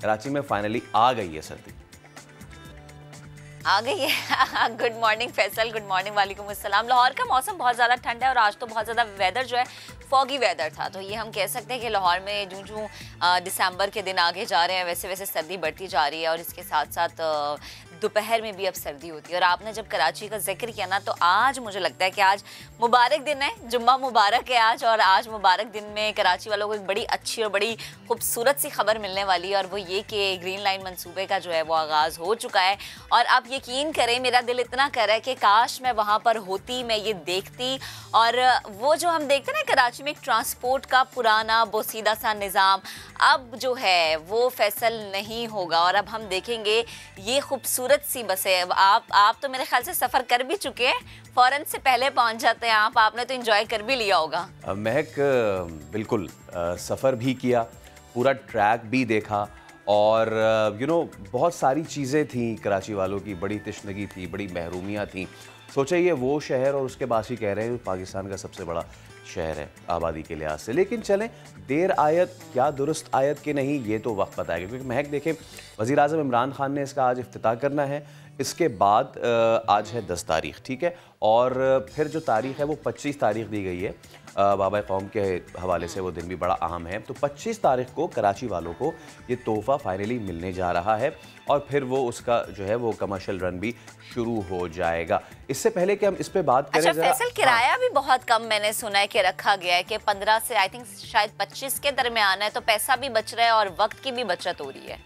कराची में फाइनली आ गई है सर्दी। आ गई है। Good morning Faisal, good morning, वालेकुम अस्सलाम। लाहौर का मौसम बहुत ज़्यादा ठंडा है और आज तो बहुत ज़्यादा वेदर जो है फॉगी वेदर था, तो ये हम कह सकते हैं कि लाहौर में जूं दिसंबर के दिन आगे जा रहे हैं वैसे वैसे सर्दी बढ़ती जा रही है और इसके साथ साथ दोपहर में भी अब सर्दी होती है। और आपने जब कराची का जिक्र किया ना, तो आज मुझे लगता है कि आज मुबारक दिन है, जुम्मा मुबारक है आज, और आज मुबारक दिन में कराची वालों को एक बड़ी अच्छी और बड़ी खूबसूरत सी खबर मिलने वाली है, और वो ये कि ग्रीन लाइन मंसूबे का जो है वो आगाज़ हो चुका है। और आप यकीन करें, मेरा दिल इतना कर रहा है कि काश मैं वहाँ पर होती, मैं ये देखती। और वो जो हम देखते हैं ना कराची में एक ट्रांसपोर्ट का पुराना बोसीदा सा निज़ाम, अब जो है वो फैसल नहीं होगा, और अब हम देखेंगे ये खूबसूरत सी बसें। आप तो मेरे ख्याल से सफ़र कर भी चुके हैं, फ़ौरन से पहले पहुंच जाते हैं आपने तो एंजॉय कर भी लिया होगा। महक बिल्कुल सफ़र भी किया, पूरा ट्रैक भी देखा, और बहुत सारी चीज़ें थी कराची वालों की, बड़ी तशनगी थी, बड़ी महरूमियाँ थी। सोचा ये वो शहर, और उसके बासी कह रहे हैं पाकिस्तान का सबसे बड़ा शहर है आबादी के लिहाज से। लेकिन चलें, देर आयत क्या दुरुस्त आयत के नहीं, ये तो वक्त बताएगा। क्योंकि महक देखें, वज़ीर आज़म इमरान खान ने इसका आज इफ्तिताह करना है, इसके बाद आज है 10 तारीख़, ठीक है, और फिर जो तारीख़ है वो 25 तारीख़ दी गई है। बाबा कौम के हवाले से वो दिन भी बड़ा अहम है। तो 25 तारीख़ को कराची वालों को ये तोहफ़ा फाइनली मिलने जा रहा है, और फिर वो उसका जो है वो कमर्शियल रन भी शुरू हो जाएगा। इससे पहले कि हम इस पे बात करें, अच्छा फैसल, किराया भी बहुत कम मैंने सुना है कि रखा गया है कि 15 से आई थिंक शायद 25 के दरमियान है, तो पैसा भी बच रहा है और वक्त की भी बचत हो रही है।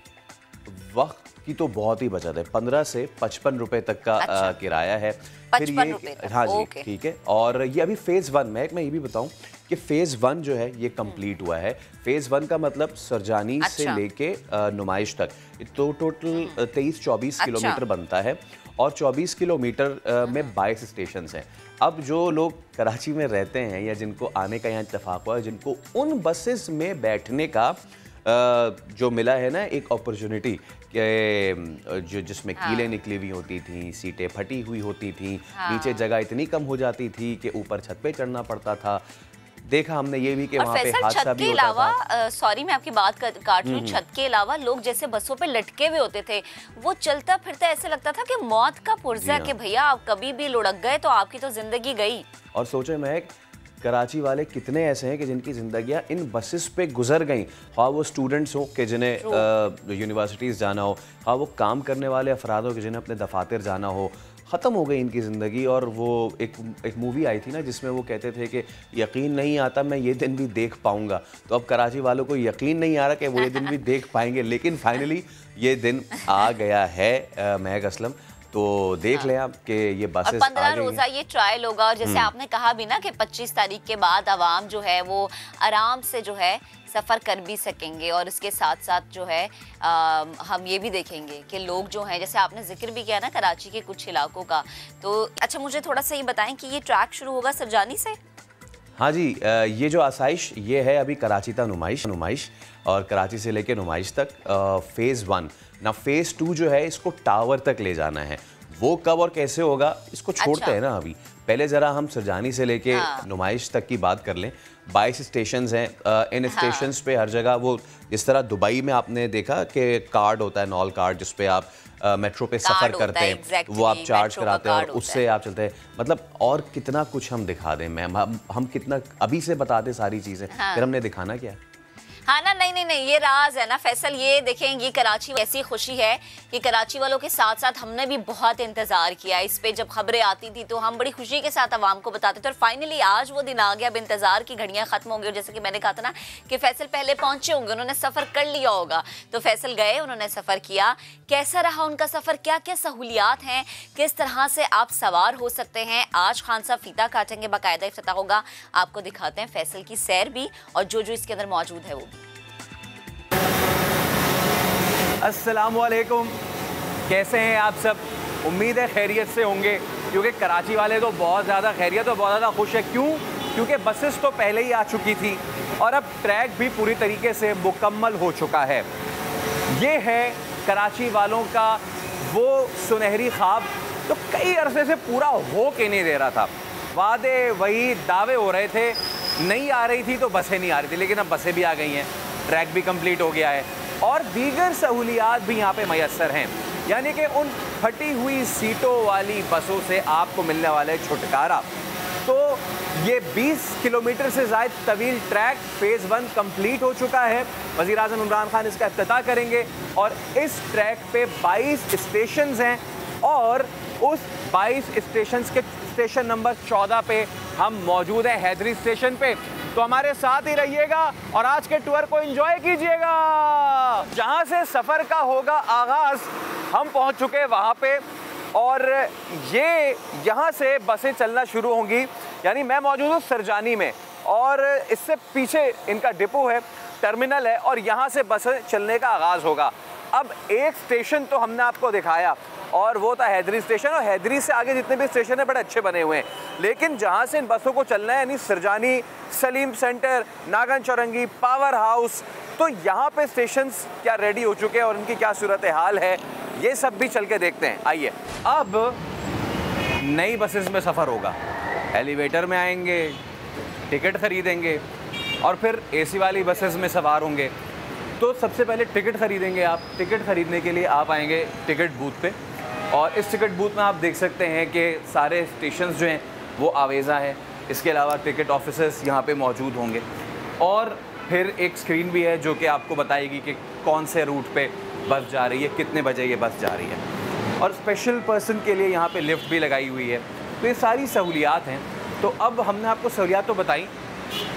वक्त की तो बहुत ही बचत है, 15 से 55 रुपए तक का किराया है। फिर ये हाँ जी, ठीक है। और ये अभी फेज़ 1 में, मैं ये भी बताऊं कि फेज़ 1 जो है ये कंप्लीट हुआ है। फेज़ 1 का मतलब सरजानी से लेके नुमाइश तक, तो टोटल 23-24 किलोमीटर बनता है, और 24 किलोमीटर में 22 स्टेशन हैं। अब जो लोग कराची में रहते हैं या जिनको आने का यहाँ इत्तेफाक हुआ है, जिनको उन बसेस में बैठने का जो मिला है ना एक अपॉर्चुनिटी, कि जो जिसमें कीलें निकली हुई होती थी, सीटें फटी हुई होती थी, नीचे जगह इतनी कम हो जाती थी कि ऊपर छत पे चढ़ना पड़ता था। देखा हमने ये भी कि वहाँ पे हादसा भी होता था। सॉरी मैं आपकी बात काट रही हूँ, छत के अलावा लोग जैसे बसों पे लटके हुए होते थे, वो चलता फिरता ऐसे लगता था कि मौत का पुर्जा, कि भैया आप कभी भी लुढ़क गए तो आपकी तो जिंदगी गई। और सोचे महक, कराची वाले कितने ऐसे हैं कि जिनकी ज़िंदगियां इन बसेस पे गुजर गई, हाँ वो स्टूडेंट्स हो कि जिन्हें यूनिवर्सिटीज़ जाना हो, हाँ वो काम करने वाले अफराद हो कि जिन्हें अपने दफातर जाना हो, ख़त्म हो गई इनकी ज़िंदगी। और वो एक मूवी आई थी ना जिसमें वो कहते थे कि यकीन नहीं आता मैं ये दिन भी देख पाऊँगा। तो अब कराची वालों को यकीन नहीं आ रहा कि वो ये दिन भी देख पाएंगे, लेकिन फाइनली ये दिन आ गया है महक असलम। तो देख लें आप कि ये बसेस 15 रोज़ा ये ट्रायल होगा, और जैसे आपने कहा भी ना कि 25 तारीख के बाद आवाम जो है वो आराम से जो है सफ़र कर भी सकेंगे। और इसके साथ साथ जो है हम ये भी देखेंगे कि लोग जो हैं, जैसे आपने जिक्र भी किया ना कराची के कुछ इलाकों का, तो अच्छा मुझे थोड़ा सा ये बताएं कि ये ट्रैक शुरू होगा सरजानी से? हाँ जी, ये जो आसाइश ये है अभी कराची तक नुमाइश, और कराची से लेके नुमाइश तक फेज़ 1 ना। फेज़ 2 जो है इसको टावर तक ले जाना है, वो कब और कैसे होगा इसको छोड़ते हैं ना अभी। पहले ज़रा हम सरजानी से लेके नुमाइश तक की बात कर लें। 22 स्टेशंस हैं, इन स्टेशंस पे हर जगह वो, जिस तरह दुबई में आपने देखा कि कार्ड होता है, नॉल कार्ड, जिस पे आप मेट्रो पे सफ़र करते हैं, वो आप चार्ज कराते हैं और उससे आप चलते हैं। मतलब और कितना कुछ हम दिखा दें मैम, हम कितना अभी से बता दें सारी चीज़ें, फिर हमने दिखाना क्या है। हाँ ना, नहीं ये राज है ना फैसल। ये देखें, ये कराची ऐसी खुशी है कि कराची वालों के साथ साथ हमने भी बहुत इंतजार किया इस पे। जब खबरें आती थी तो हम बड़ी खुशी के साथ आवाम को बताते थे, और फाइनली आज वो दिन आ गया। अब इंतजार की घड़ियां खत्म होंगी, और जैसे कि मैंने कहा था ना कि फैसल पहले पहुंचे होंगे, उन्होंने सफर कर लिया होगा, तो फैसल गए, उन्होंने सफर किया। कैसा रहा उनका सफर, क्या क्या सहूलियात हैं, किस तरह से आप सवार हो सकते हैं, आज खान साहब फीता काटेंगे, बाकायदा इफ्तिताह होगा। आपको दिखाते हैं फैसल की सैर भी और जो इसके अंदर मौजूद है वो भी। अस्सलाम वालेकुम, कैसे हैं आप सब? उम्मीद है खैरियत से होंगे, क्योंकि कराची वाले तो बहुत ज़्यादा खैरियत और बहुत ज़्यादा खुश है। क्यों? क्योंकि बसेस तो पहले ही आ चुकी थी और अब ट्रैक भी पूरी तरीके से मुकम्मल हो चुका है। ये है कराची वालों का वो सुनहरी ख्वाब तो कई अरसे से पूरा हो के नहीं दे रहा था। वादे वही दावे हो रहे थे, नहीं आ रही थी तो बसें नहीं आ रही थी, लेकिन अब बसें भी आ गई हैं, ट्रैक भी कंप्लीट हो गया है। और दीगर सहूलियात भी यहाँ पे मैसर हैं। यानी कि उन फटी हुई सीटों वाली बसों से आपको मिलने वाला है छुटकारा। तो ये 20 किलोमीटर से ज़ायद तवील ट्रैक फ़ेज़ 1 कंप्लीट हो चुका है। वज़ीर-ए-आज़म इमरान खान इसका इफ्तिताह करेंगे और इस ट्रैक पे 22 स्टेशंस हैं और उस 22 स्टेशंस के स्टेशन नंबर 14 पे हम मौजूद हैं, हैदरी स्टेशन पे। तो हमारे साथ ही रहिएगा और आज के टूर को एंजॉय कीजिएगा। जहाँ से सफ़र का होगा आगाज़, हम पहुँच चुके हैं वहाँ पे और ये यहाँ से बसें चलना शुरू होंगी। यानी मैं मौजूद हूँ सरजानी में और इससे पीछे इनका डिपो है, टर्मिनल है और यहाँ से बसें चलने का आगाज़ होगा। अब एक स्टेशन तो हमने आपको दिखाया और वो था हैदरी स्टेशन, और हैदरी से आगे जितने भी स्टेशन हैं बड़े अच्छे बने हुए हैं। लेकिन जहाँ से इन बसों को चलना है यानी Surjani, Salim centre, Nagan Chowrangi, power house, तो यहाँ पे स्टेशंस क्या रेडी हो चुके हैं और इनकी क्या सूरत हाल है, ये सब भी चल के देखते हैं। आइए, अब नई बसेस में सफ़र होगा। एलिवेटर में आएंगे, टिकट ख़रीदेंगे और फिर एसी वाली बसेस में सवार होंगे। तो सबसे पहले टिकट ख़रीदेंगे आप। टिकट ख़रीदने के लिए आप आएंगे टिकट बूथ पे और इस टिकट बूथ में आप देख सकते हैं कि सारे स्टेशंस जो हैं वो आवेज़ा हैं। इसके अलावा टिकट ऑफिसर्स यहाँ पे मौजूद होंगे और फिर एक स्क्रीन भी है जो कि आपको बताएगी कि कौन से रूट पे बस जा रही है, कितने बजे ये बस जा रही है। और स्पेशल पर्सन के लिए यहाँ पे लिफ्ट भी लगाई हुई है। तो ये सारी सहूलियात हैं। तो अब हमने आपको सहूलियात तो बताई,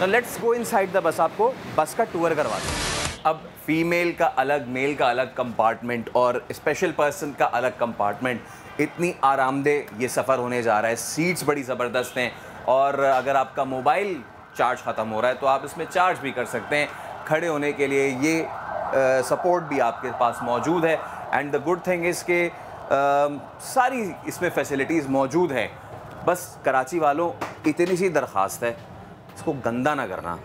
let's go inside the bus, आपको बस का टूर करवाते हैं। अब फीमेल का अलग, मेल का अलग कंपार्टमेंट और स्पेशल पर्सन का अलग कंपार्टमेंट। इतनी आरामदेह ये सफ़र होने जा रहा है। सीट्स बड़ी ज़बरदस्त हैं और अगर आपका मोबाइल चार्ज ख़त्म हो रहा है तो आप इसमें चार्ज भी कर सकते हैं। खड़े होने के लिए ये सपोर्ट भी आपके पास मौजूद है। And the good thing is कि सारी इसमें फैसिलिटीज़ मौजूद हैं। बस कराची वालों, इतनी सी दरख्वास्त है, इसको गंदा ना करना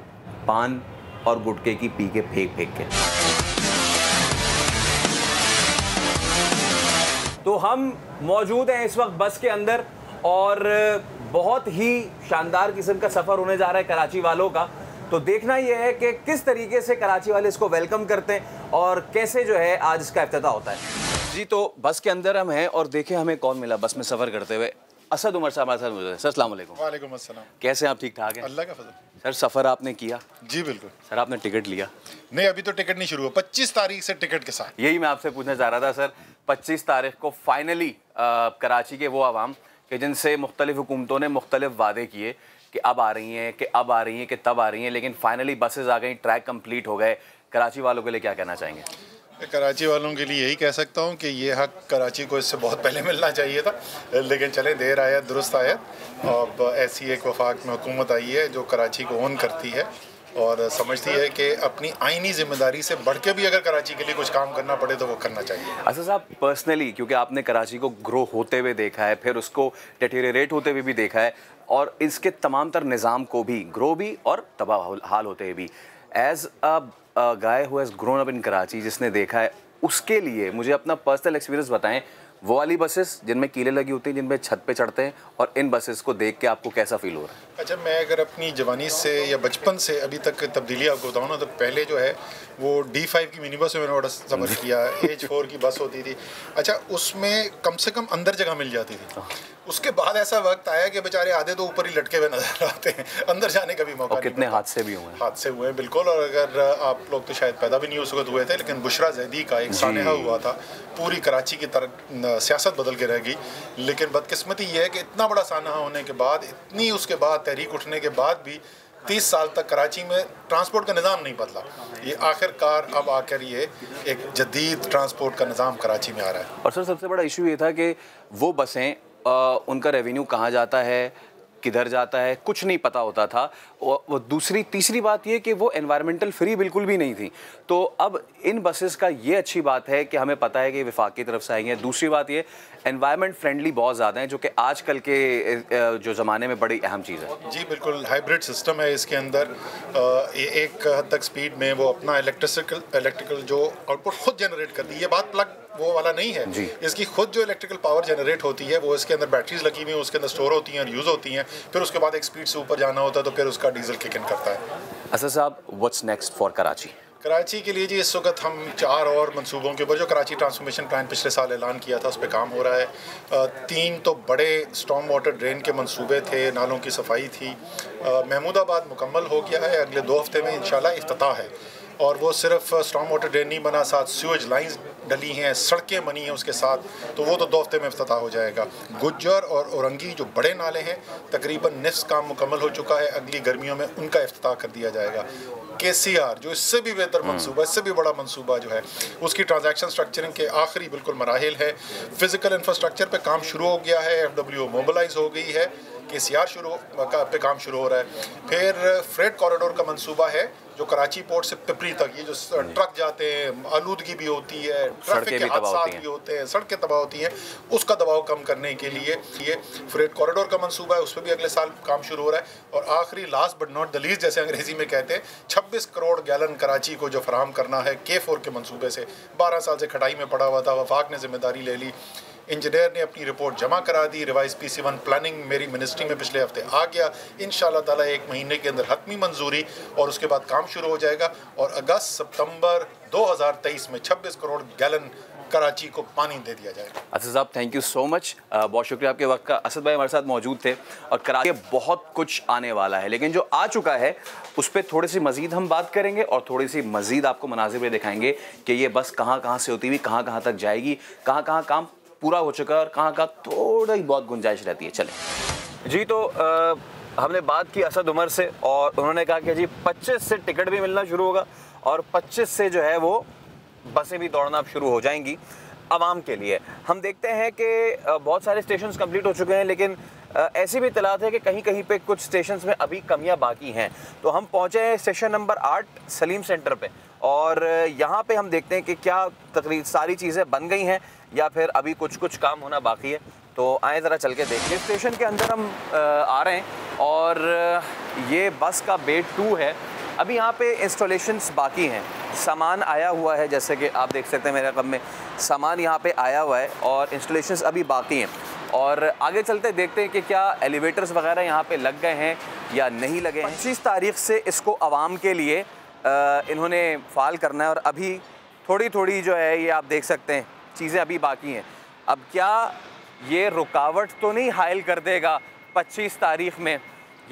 पान और गुटके की पी के फेंक के। तो हम मौजूद हैं इस वक्त बस के अंदर और बहुत ही शानदार किस्म का सफ़र होने जा रहा है कराची वालों का। तो देखना ये है कि किस तरीके से कराची वाले इसको वेलकम करते हैं और कैसे जो है आज इसका इफ्तिताह होता है। जी, तो बस के अंदर हम हैं और देखें हमें कौन मिला बस में सफ़र करते हुए। असद उमर साहब हमारे साथ मौजूद हैं। सर अस्सलाम वालेकुम। वालेकुम अस्सलाम। कैसे हैं आप? ठीक ठाक हैं? अल्लाह का फजल। सर सफ़र आपने किया? जी बिल्कुल। सर आपने टिकट लिया? नहीं, अभी तो टिकट नहीं शुरू हुआ। 25 तारीख से टिकट के साथ। यही मैं आपसे पूछना चाह रहा था सर। 25 तारीख को फाइनली कराची के वो आवाम कि जिनसे मुख्तलिफ हुकूमतों ने मुख्तलिफ वादे किए कि अब आ रही हैं, कि अब आ रही हैं, कि तब आ रही हैं, लेकिन फाइनली बसेज आ गई, ट्रैक कंप्लीट हो गए। कराची वालों के लिए क्या कहना चाहेंगे? कराची वालों के लिए यही कह सकता हूँ कि ये हक कराची को इससे बहुत पहले मिलना चाहिए था, लेकिन चले देर आया दुरुस्त आया। अब ऐसी एक वफाक में हुकूमत आई है जो कराची को ओन करती है और समझती है कि अपनी आईनी जिम्मेदारी से बढ़ के भी अगर कराची के लिए कुछ काम करना पड़े तो वो करना चाहिए। असद साहब, पर्सनली क्योंकि आपने कराची को ग्रो होते हुए देखा है, फिर उसको टेटेरेट होते हुए भी देखा है और इसके तमाम तर निज़ाम को भी ग्रो भी और तबाह हाल होते हुए भी, as a guy who has grown up in Karachi, जिसने देखा है, उसके लिए मुझे अपना पर्सनल एक्सपीरियंस बताएं। वो वाली बसेस जिनमें कीलें लगी होती हैं, जिनमें छत पे चढ़ते हैं, और इन बसेस को देख के आपको कैसा फील हो रहा है? अच्छा, मैं अगर अपनी जवानी से या बचपन से अभी तक तब्दीली आपको बताऊँ ना, तो पहले जो है वो D5 की मिनी बस में मैंने बड़ा सफ़र किया। H4 की बस होती थी। अच्छा, उसमें कम से कम अंदर जगह मिल जाती थी। उसके बाद ऐसा वक्त आया कि बेचारे आधे तो ऊपर ही लटके हुए नजर आते हैं, अंदर जाने का भी मौका नहीं। कितने हादसे भी हुए हैं। हादसे हुए हैं बिल्कुल। और अगर आप लोग तो शायद पैदा भी नहीं उस वक्त हुए थे, लेकिन बुशरा जैदी का एक सानहा हुआ था, पूरी कराची की तरह सियासत बदल के रह गई। लेकिन बदकिस्मती ये है कि इतना बड़ा सानहा होने के बाद, इतनी उसके बाद तहरीक उठने के बाद भी 30 साल तक कराची में ट्रांसपोर्ट का निज़ाम नहीं बदला। ये आखिरकार अब आकर ये एक जदीद ट्रांसपोर्ट का निज़ाम कराची में आ रहा है। और सर, सबसे बड़ा इशू ये था कि वो बसें, उनका रेवेन्यू कहाँ जाता है, किधर जाता है, कुछ नहीं पता होता था। वो तीसरी बात ये कि वो एनवायरमेंटल फ्री बिल्कुल भी नहीं थी। तो अब इन बसेस का ये अच्छी बात है कि हमें पता है कि वफाक की तरफ से आई हैं। दूसरी बात ये, एनवायरमेंट फ्रेंडली बहुत ज़्यादा हैं, जो कि आजकल के जो ज़माने में बड़ी अहम चीज़ है। जी बिल्कुल, हाइब्रिड सिस्टम है इसके अंदर। एक हद तक स्पीड में वो अपना इलेक्ट्रिकल जो आउटपुट खुद जनरेट करती है। ये बात प्लग वो वाला नहीं है जी। इसकी खुद जो इलेक्ट्रिकल पावर जनरेट होती है वो इसके अंदर बैटरीज लगी हुई हैं, उसके अंदर स्टोर होती हैं और यूज़ होती हैं। फिर उसके बाद एक स्पीड से ऊपर जाना होता है तो फिर उसका डीजल किक इन करता है। असद साहब, what's next for Karachi? Karachi के लिए जी इस वक्त हम 4 और मंसूबों के ऊपर, जो कराची ट्रांसफॉर्मेशन प्लान पिछले साल ऐलान किया था, उस पर काम हो रहा है। 3 तो बड़े स्टॉर्म वाटर ड्रेन के मंसूबे थे, नालों की सफाई थी। महमूदाबाद मुकम्मल हो गया है, अगले 2 हफ्ते में इंशाल्लाह इफ्तिताह है। और वो सिर्फ स्टॉर्म वाटर ड्रेन नहीं बना, साथ सीवेज लाइंस डली हैं, सड़कें बनी हैं उसके साथ, तो वो तो 2 हफ्ते में इफ्तिताह हो जाएगा। गुज्जर और औरंगी जो बड़े नाले हैं, तकरीबन निस्फ काम मुकम्मल हो चुका है, अगली गर्मियों में उनका इफ्तिताह कर दिया जाएगा। KCR जो इससे भी बेहतर मंसूबा, इससे भी बड़ा मंसूबा जो है, उसकी ट्रांजैक्शन स्ट्रक्चरिंग के आखिरी बिल्कुल मराहिल है। फिजिकल इंफ्रास्ट्रक्चर पे काम शुरू हो गया है, FWO मोबिलाइज हो गई है, KCR पे काम शुरू हो रहा है। फिर फ्रेट कॉरिडोर का मंसूबा है जो कराची पोर्ट से पिपरी तक, ये जो ट्रक जाते हैं, आलूदगी भी होती है, ट्रैफिक के हादसा भी होते हैं, सड़कें तबाह होती हैं, उसका दबाव कम करने के लिए ये फ्रेट कॉरिडोर का मंसूबा है, उस पर भी अगले साल काम शुरू हो रहा है। और आखिरी last but not the least, जैसे अंग्रेजी में कहते हैं, 26 करोड़ गैलन कराची को जो फराहम करना है K4 के मंसूबे से। 12 साल से खटाई में पड़ा हुआ था, वफाक ने जिम्मेदारी ले ली, इंजीनियर ने अपनी रिपोर्ट जमा करा दी, रिवाइज PC1 प्लानिंग मेरी मिनिस्ट्री में पिछले हफ्ते आ गया, इंशाल्लाह ताला 1 महीने के अंदर हतमी मंजूरी और उसके बाद काम शुरू हो जाएगा। और अगस्त सितंबर 2023 में 26 करोड़ गैलन कराची को पानी दे दिया जाएगा। असद साहब, थैंक यू सो मच, बहुत शुक्रिया आपके वक्त का। असद भाई हमारे साथ मौजूद थे और कराची में बहुत कुछ आने वाला है, लेकिन जो आ चुका है उस पर थोड़ी सी मज़ीद हम बात करेंगे और थोड़ी सी मज़ीद आपको मनाज़िर में दिखाएंगे कि ये बस कहाँ कहाँ से होती हुई कहाँ कहाँ तक जाएगी, कहाँ कहाँ काम पूरा हो चुका है और कहाँ का थोड़ा ही बहुत गुंजाइश रहती है। चलें जी, तो हमने बात की असद उमर से और उन्होंने कहा कि जी 25 से टिकट भी मिलना शुरू होगा और 25 से जो है वो बसें भी दौड़ना अब शुरू हो जाएंगी आवाम के लिए। हम देखते हैं कि बहुत सारे स्टेशंस कंप्लीट हो चुके हैं, लेकिन ऐसी भी इत्तलात है कि कहीं कहीं पे कुछ स्टेशंस में अभी कमियां बाकी हैं। तो हम पहुंचे हैं स्टेशन नंबर 8 सलीम सेंटर पे और यहाँ पे हम देखते हैं कि क्या तकरीबन सारी चीज़ें बन गई हैं या फिर अभी कुछ कुछ काम होना बाकी है। तो आए ज़रा चल के देखिए। स्टेशन के अंदर हम आ रहे हैं और ये बस का बेड 2 है। अभी यहाँ पे इंस्टॉलेशंस बाकी हैं, सामान आया हुआ है, जैसे कि आप देख सकते हैं मेरे कम में सामान यहाँ पे आया हुआ है और इंस्टॉलेशंस अभी बाकी हैं। और आगे चलते देखते हैं कि क्या एलिवेटर्स वगैरह यहाँ पे लग गए हैं या नहीं लगे हैं। 25 तारीख से इसको आवाम के लिए इन्होंने फ़ाल करना है और अभी थोड़ी थोड़ी जो है ये आप देख सकते हैं चीज़ें अभी बाकी हैं। अब क्या ये रुकावट तो नहीं हायल कर देगा 25 तारीख में,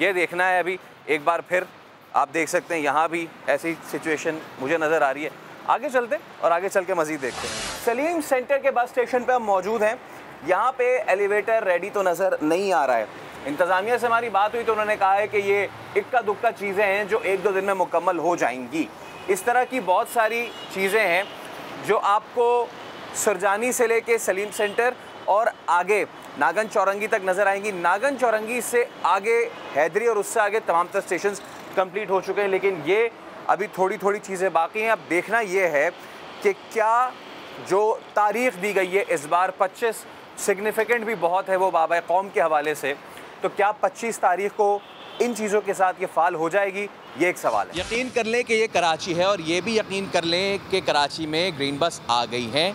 ये देखना है। अभी एक बार फिर आप देख सकते हैं यहाँ भी ऐसी सिचुएशन मुझे नज़र आ रही है। आगे चलते हैं और आगे चल के मज़ीद देखते हैं। सलीम सेंटर के बस स्टेशन पे हम मौजूद हैं। यहाँ पे एलिवेटर रेडी तो नज़र नहीं आ रहा है। इंतज़ामिया से हमारी बात हुई तो उन्होंने कहा है कि ये इक्का दुक्का चीज़ें हैं जो 1-2 दिन में मुकम्मल हो जाएंगी। इस तरह की बहुत सारी चीज़ें हैं जो आपको सुरजानी से लेके सलीम सेंटर और आगे नागन चौरंगी तक नज़र आएंगी। नागन चौरंगी से आगे हैदरी और उससे आगे तमाम तर स्टेशन कंप्लीट हो चुके हैं, लेकिन ये अभी थोड़ी थोड़ी चीज़ें बाकी हैं। अब देखना ये है कि क्या जो तारीख़ दी गई है इस बार 25 सिग्निफिकेंट भी बहुत है वो बाबा कौम के हवाले से, तो क्या 25 तारीख़ को इन चीज़ों के साथ ये फ़ाल हो जाएगी, ये एक सवाल है। यकीन कर लें कि ये कराची है और ये भी यकीन कर लें कि कराची में ग्रीन बस आ गई हैं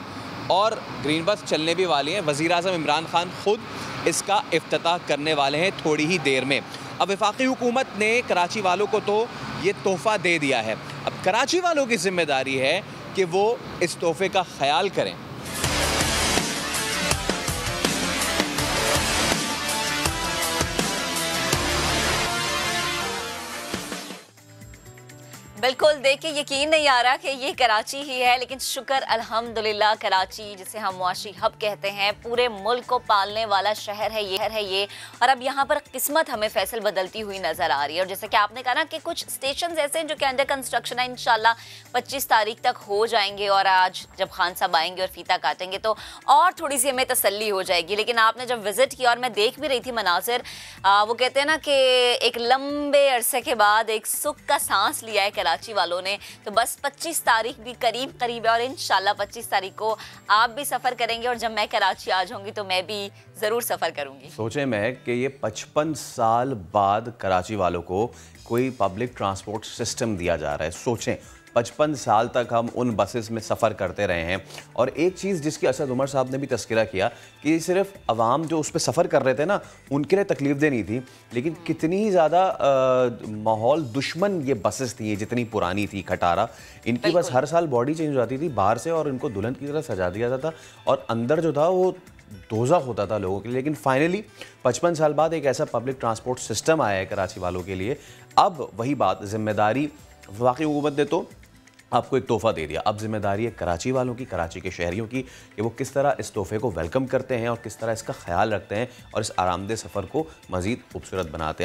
और ग्रीन बस चलने भी वाली हैं। वज़ीर-ए-आज़म इमरान खान ख़ुद इसका इफ्तिताह करने वाले हैं थोड़ी ही देर में। अब वफाकी हुकूमत ने कराची वालों को तो ये तोहफ़ा दे दिया है, अब कराची वालों की ज़िम्मेदारी है कि वो इस तोहफ़े का ख्याल करें। बिल्कुल, देखिए यकीन नहीं आ रहा कि ये कराची ही है, लेकिन शुक्र अल्हम्दुलिल्लाह कराची जिसे हम मुआशी हब कहते हैं, पूरे मुल्क को पालने वाला शहर है ये। और अब यहाँ पर किस्मत हमें फैसल बदलती हुई नज़र आ रही है। और जैसे कि आपने कहा ना कि कुछ स्टेशन ऐसे हैं जो कि अंडर कंस्ट्रक्शन है, इंशाल्लाह 25 तारीख तक हो जाएंगे और आज जब खान साहब आएंगे और फीता काटेंगे तो और थोड़ी सी हमें तसल्ली हो जाएगी। लेकिन आपने जब विज़िट किया और मैं देख भी रही थी मनासिर, वो कहते हैं ना कि एक लंबे अरसे के बाद एक सुख का सांस लिया है कराची वालों ने। तो बस 25 तारीख भी करीब है और इंशाल्लाह 25 तारीख को आप भी सफ़र करेंगे और जब मैं कराची आ जाऊंगी तो मैं भी ज़रूर सफ़र करूंगी। सोचें महक कि ये 55 साल बाद कराची वालों को कोई पब्लिक ट्रांसपोर्ट सिस्टम दिया जा रहा है। सोचें 55 साल तक हम उन बसेस में सफ़र करते रहे हैं। और एक चीज़ जिसकी असद उमर साहब ने भी तस्करा किया कि सिर्फ अवाम जो उस पर सफ़र कर रहे थे ना, उनके लिए तकलीफ दे नहीं थी, लेकिन कितनी ज़्यादा माहौल दुश्मन ये बसेस थी, जितनी पुरानी थी खटारा, इनकी बस हर साल बॉडी चेंज हो जाती थी बाहर से और इनको दुल्हन की तरह सजा दिया जाता था और अंदर जो था वो दोज़ख होता था लोगों के लिए। लेकिन फाइनली 55 साल बाद एक ऐसा पब्लिक ट्रांसपोर्ट सिस्टम आया है कराची वालों के लिए। अब वही बात, जिम्मेदारी वाकई हुकूमत ने तो आपको एक तोहफ़ा दे दिया, अब जिम्मेदारी है कराची वालों की, कराची के शहरियों की, कि वो किस तरह इस तोहफे को वेलकम करते हैं और किस तरह इसका ख्याल रखते हैं और इस आरामदेह सफ़र को मज़ीद खूबसूरत बनाते हैं।